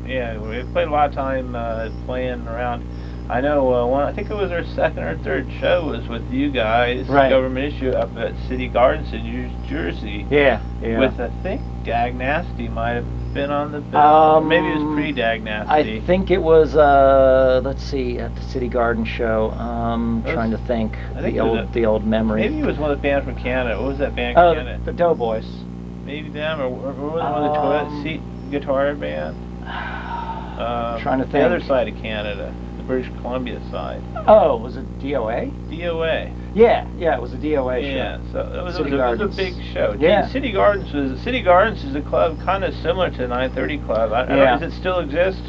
Yeah, we played a lot of time playing around. I know I think it was our second or third show was with you guys, Right. Government Issue, up at City Gardens in New Jersey. Yeah, yeah. With, I think, Dag Nasty might have been on the bill. Maybe it was pre-Dag Nasty. I think it was, let's see, at the City Garden show. Trying to think. The old memory. Maybe it was one of the bands from Canada. What was that band from Canada? The Doughboys. Maybe them, or was it one of the toilet seat guitar band? Trying to think. The other side of Canada. British Columbia side. Oh, was it DOA? DOA. Yeah, it was a DOA show. Yeah, so it was a big show. Yeah. City Gardens is a club kind of similar to 930 Club. I don't know, does it still exist?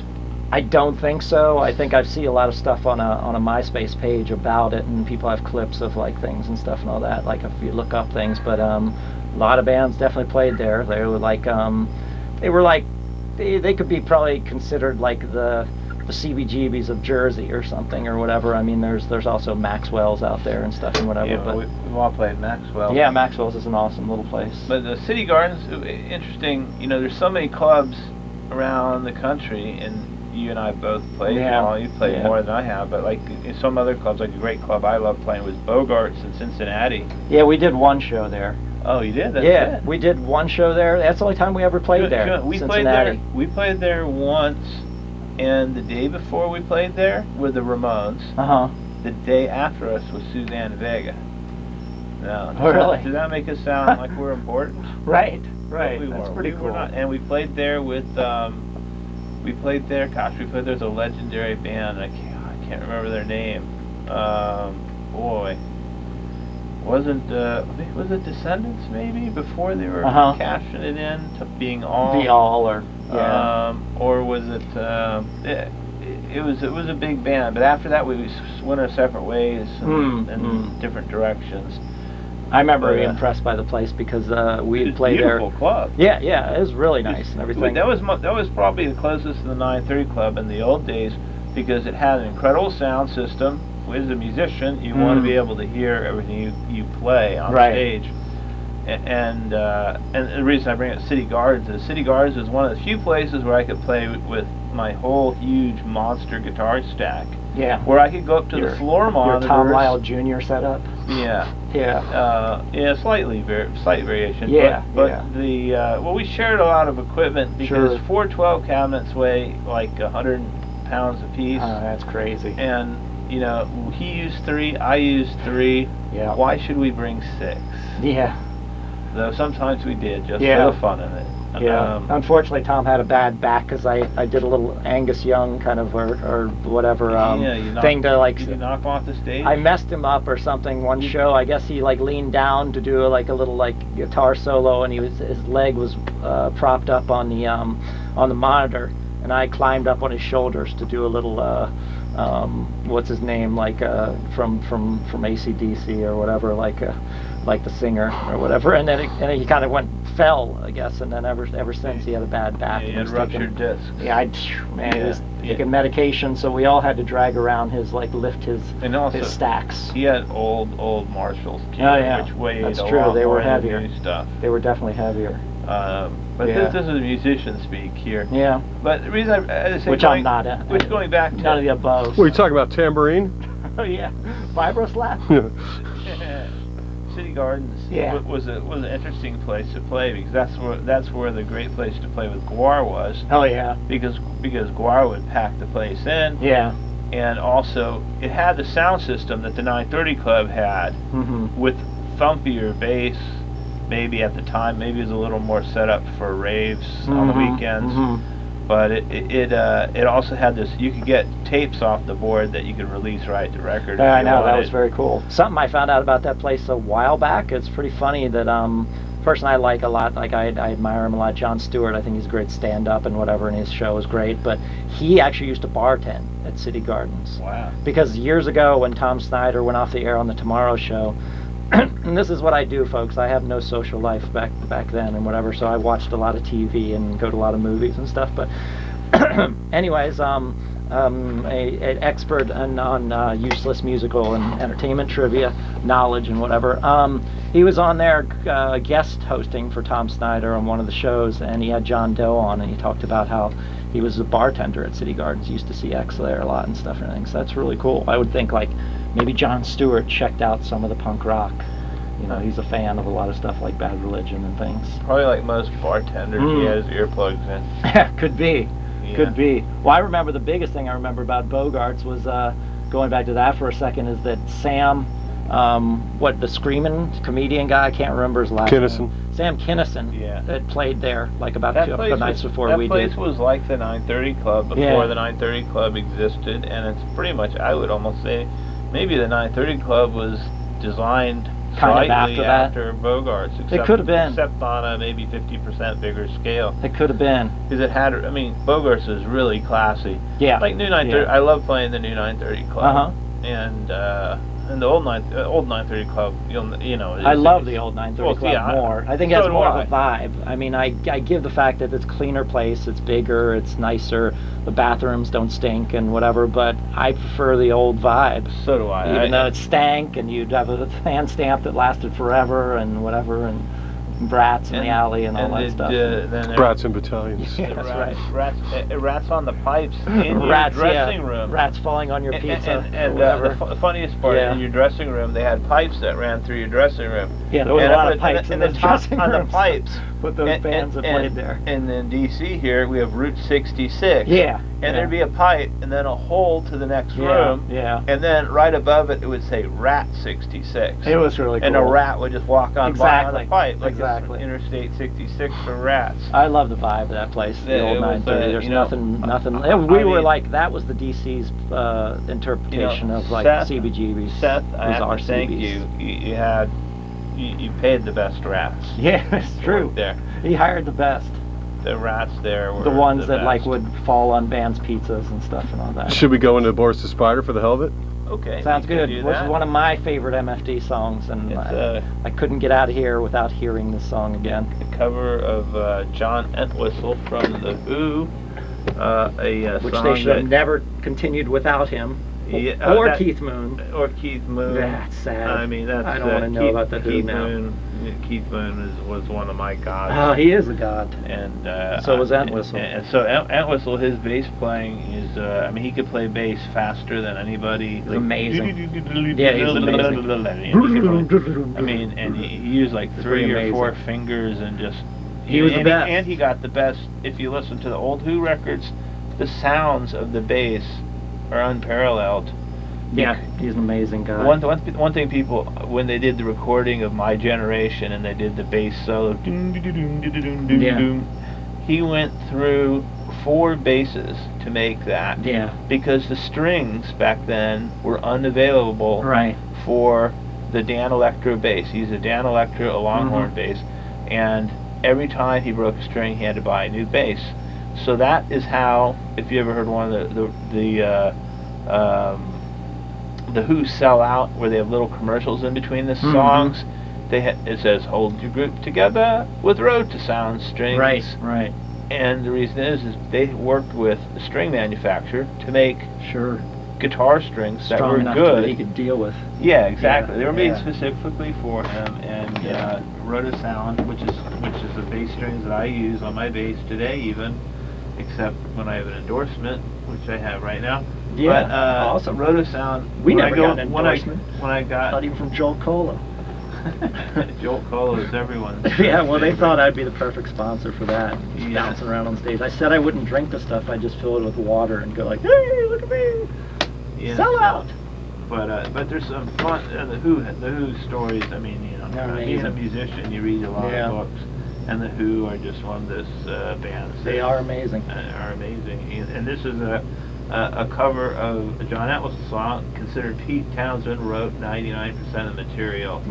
I don't think so. I think I see a lot of stuff on a MySpace page about it, and people have clips of like things and stuff and all that. Like if you look up things, but a lot of bands definitely played there. They were like they could be probably considered like the CBGBs of Jersey or something or whatever. I mean, there's also Maxwell's out there and stuff and whatever. Yeah, but we've all played Maxwell. Yeah, Maxwell's is an awesome little place. But the City Gardens, interesting. You know, there's so many clubs around the country, and you and I both played. Yeah. You played more than I have, but like in some other clubs, like a great club I love playing was Bogart's in Cincinnati. Yeah, we did one show there. Oh, you did? That's yeah, it. We did one show there. That's the only time we ever played there. We Cincinnati. played there once. And the day before we played there were the Ramones. The day after us was Suzanne Vega. Now, does that make us sound like we're important? Right. That's pretty cool. And we played there with, we played there with a legendary band. I can't remember their name. Boy. Was it Descendants maybe before they were cashing it in to being all? The All or. Yeah. Or was it? It was a big band, but after that we went our separate ways in different directions. I remember being impressed by the place because we had played there. Beautiful club. Yeah, it was really nice and everything. That was probably the closest to the 930 Club in the old days because it had an incredible sound system. As a musician, you want to be able to hear everything you play on stage. And the reason I bring up City Gardens is one of the few places where I could play with my whole huge monster guitar stack. Yeah. Where I could go up to the floor monitors. Your Tom Lyle Jr. setup. Yeah. Yeah. Slight variation. Yeah. But the we shared a lot of equipment because 412 cabinets weigh like 100 pounds apiece. Oh, that's crazy. And you know, he used 3, I used 3. Yeah. Why should we bring 6? Yeah. Though sometimes we did, just for the fun of it. Yeah. Unfortunately, Tom had a bad back because I did a little Angus Young kind of or whatever thing to like. Did you knock him off the stage? I messed him up or something one show. I guess he like leaned down to do like a little like guitar solo, and his leg was propped up on the monitor, and I climbed up on his shoulders to do a little. What's his name, like from AC/DC or whatever, like the singer or whatever, and then he kind of fell, I guess, and then ever since he had a bad back. Yeah, he had ruptured discs. Yeah, he was taking medication, so we all had to drag around lift his stacks. He had old Marshalls too, which weighed that's a true. lot They more were heavier. than new stuff. They were definitely heavier. But this is musician speak here. Yeah. But the reason I say I'm not at. Which going back to none of the above. Were you talking about tambourine? Oh yeah, vibro slap. City Gardens was an interesting place to play because that's where the great place to play with Guar was. Oh yeah. Because Guar would pack the place in. Yeah. And also it had the sound system that the 930 Club had with thumpier bass. Maybe at the time, maybe it was a little more set up for raves on the weekends. But it also had this. You could get tapes off the board that you could release right to record. I know, that was very cool. Something I found out about that place a while back. It's pretty funny that person I like a lot. Like I admire him a lot. Jon Stewart. I think he's a great stand-up and whatever, and his show is great. But he actually used to bartend at City Gardens. Wow. Because years ago, when Tom Snyder went off the air on the Tomorrow Show. And this is what I do, folks. I have no social life back then and whatever, so I watched a lot of TV and go to a lot of movies and stuff. But anyways, an expert on useless musical and entertainment trivia knowledge and whatever. He was on there guest hosting for Tom Snyder on one of the shows, and he had John Doe on, and he talked about how he was a bartender at City Gardens. Used to see X there a lot and stuff and everything. So that's really cool. I would think like maybe Jon Stewart checked out some of the punk rock. You know, he's a fan of a lot of stuff like Bad Religion and things. Probably like most bartenders, he has earplugs in. Could be. Yeah. Could be. Well, I remember the biggest thing I remember about Bogarts was going back to that for a second is that Sam, the screaming comedian guy, I can't remember his last name. Sam Kinison, that played there like about a couple nights before we did. That place was like the 930 Club before the 930 Club existed, and it's pretty much, I would almost say, maybe the 930 Club was designed kind slightly of after Bogarts. It could have been. Except on a maybe 50% bigger scale. It could have been. Because it had, I mean, Bogarts is really classy. Yeah. Like new 930, I love playing the new 930 Club. And the old 930 Club, you know. I love the old 930 Club more. I think it has more of a vibe. I mean, I give the fact that it's a cleaner place, it's bigger, it's nicer, the bathrooms don't stink and whatever, but I prefer the old vibe. So do I. Even though it stank and you'd have a hand stamp that lasted forever and whatever, and brats in the alley and all that stuff. Brats in battalions. Yeah, that's right. Rats on the pipes in your dressing room. Rats falling on your pizza. And the funniest part, in your dressing room, they had pipes that ran through your dressing room. Yeah, there was a lot of pipes in the dressing room. On the pipes. Put those bands that played there. And in D.C. here, we have Route 66. Yeah. And there'd be a pipe and then a hole to the next room. Yeah. And then right above it, it would say Rat 66. It was really cool. And a rat would just walk on by on the pipe. Like Exactly. Interstate 66 for rats. I love the vibe of that place, the old 930. There's nothing. We were like, that was the DC's interpretation of like CBGB's. Seth, I have to thank you. You paid the best rats. Yeah, it's true. There. He hired the best. The rats there were the ones the that best. like would fall on bands' pizzas and stuff and all that. Should we go into Boris the Spider for the hell of it? Okay. Sounds good. This is one of my favorite MFD songs, and I couldn't get out of here without hearing this song again. A cover of John Entwistle from The Who. Which they should have never continued without him. Yeah, or Keith Moon. Or Keith Moon. That's sad. I mean, that's I don't want to know about the Who now. Keith Moon was one of my gods. Oh, he is a god. And so was Entwistle. And so Entwistle, his bass playing is, I mean, he could play bass faster than anybody. He's amazing. Yeah, he's amazing. I mean, and he used like 3 or 4 fingers and just. He was the best. And he got the best. If you listen to the old Who records, the sounds of the bass are unparalleled. Yeah, he's an amazing guy. One thing people, when they did the recording of My Generation and they did the bass solo, he went through 4 basses to make that. Yeah. Because the strings back then were unavailable for the Dan Electro bass. He's a Dan Electro, a Longhorn bass, and every time he broke a string, he had to buy a new bass. So that is how, if you ever heard one of the Who Sell Out, where they have little commercials in between the songs, it says "Hold your group together with Rotosound strings." Right. And the reason is they worked with a string manufacturer to make guitar strings that were good. That he could deal with. Yeah, exactly. They were made specifically for him, and Rotosound, which is the bass strings that I use on my bass today, even, except when I have an endorsement, which I have right now. Yeah, but, awesome. Rotosound. We never got an endorsement. When I got, not even from Joel Colo. Joel Colo is everyone's. Yeah, well, they thought I'd be the perfect sponsor for that. Bouncing around on stage. I said I wouldn't drink the stuff. I'd just fill it with water and go like, "Hey, look at me! Sell out!" But there's some fun. The Who stories. I mean, being a musician, you read a lot of books. And the Who are just one of those bands. They are amazing. Are amazing. And this is a cover of a John Entwistle song, considered Pete Townsend wrote 99% of the material.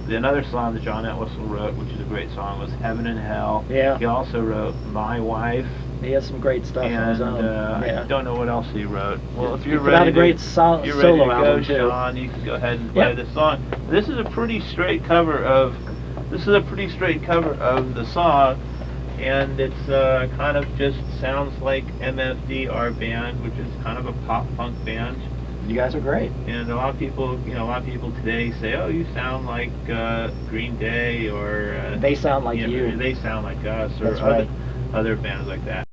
Another song that John Entwistle wrote, which is a great song, was Heaven and Hell. Yeah. He also wrote My Wife. He has some great stuff on his own. I don't know what else he wrote. Well, if you're ready, a great solo album too. Sean, you can go ahead and play this song. This is a pretty straight cover of. This is a pretty straight cover of the song, and it's kind of just sounds like MFD, our band, which is kind of a pop punk band. You guys are great. And a lot of people, a lot of people today say, "Oh, you sound like Green Day," or they sound like you. They sound like us, or other other bands like that.